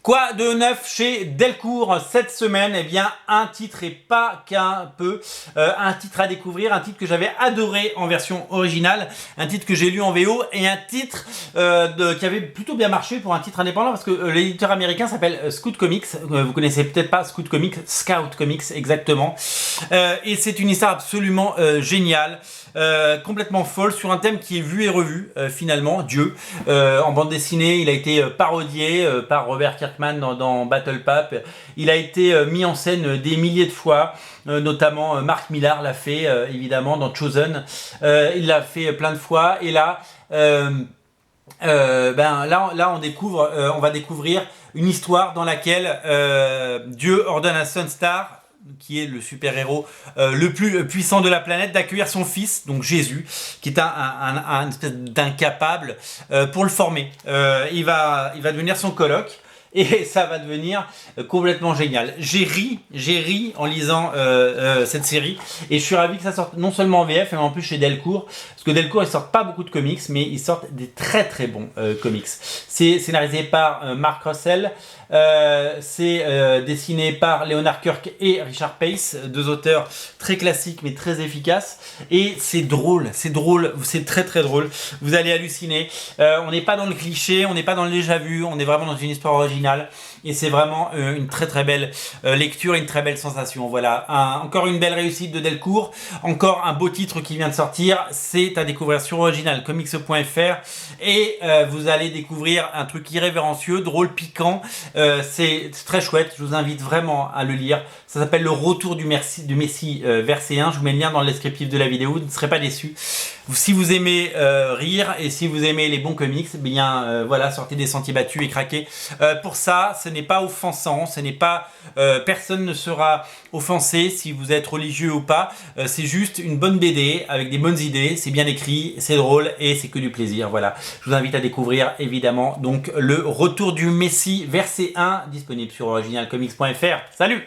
Quoi de neuf chez Delcourt cette semaine? Eh bien, un titre et pas qu'un peu. Un titre à découvrir, un titre que j'avais adoré en version originale, un titre que j'ai lu en VO et un titre qui avait plutôt bien marché pour un titre indépendant parce que l'éditeur américain s'appelle Scout Comics. Vous connaissez peut-être pas Scout Comics, Scout Comics exactement. Et c'est une histoire absolument géniale. Complètement folle sur un thème qui est vu et revu finalement, Dieu. En bande dessinée, il a été parodié par Robert Kirkman dans Battle Pap. Il a été mis en scène des milliers de fois, notamment Mark Millar l'a fait évidemment dans Chosen. Il l'a fait plein de fois et là, là on va découvrir une histoire dans laquelle Dieu ordonne à Sunstar, qui est le super-héros le plus puissant de la planète, d'accueillir son fils, donc Jésus, qui est un espèce d'incapable, pour le former. Il va devenir son coloc. Et ça va devenir complètement génial. J'ai ri en lisant cette série. Et je suis ravi que ça sorte non seulement en VF, mais en plus chez Delcourt. Parce que Delcourt, ils sortent pas beaucoup de comics, mais ils sortent des très très bons comics. C'est scénarisé par Mark Russell. C'est dessiné par Leonard Kirk et Richard Pace, deux auteurs très classiques mais très efficaces. Et c'est drôle, c'est très très drôle. Vous allez halluciner. On n'est pas dans le cliché, on n'est pas dans le déjà vu, on est vraiment dans une histoire originale. Et c'est vraiment une très très belle lecture et une très belle sensation. Voilà, encore une belle réussite de Delcourt, encore un beau titre qui vient de sortir. C'est à découvrir sur originalcomics.fr et vous allez découvrir un truc irrévérencieux, drôle, piquant. C'est très chouette, je vous invite vraiment à le lire. Ça s'appelle Le Retour du Messie verset 1. Je vous mets le lien dans le descriptif de la vidéo, vous ne serez pas déçus. Si vous aimez rire et si vous aimez les bons comics, eh bien voilà, sortez des sentiers battus et craquez. Pour ça, ce n'est pas offensant, ce n'est pas personne ne sera offensé si vous êtes religieux ou pas. C'est juste une bonne BD avec des bonnes idées, c'est bien écrit, c'est drôle et c'est que du plaisir. Voilà, je vous invite à découvrir évidemment donc Le Retour du Messie verset 1, disponible sur originalcomics.fr. Salut!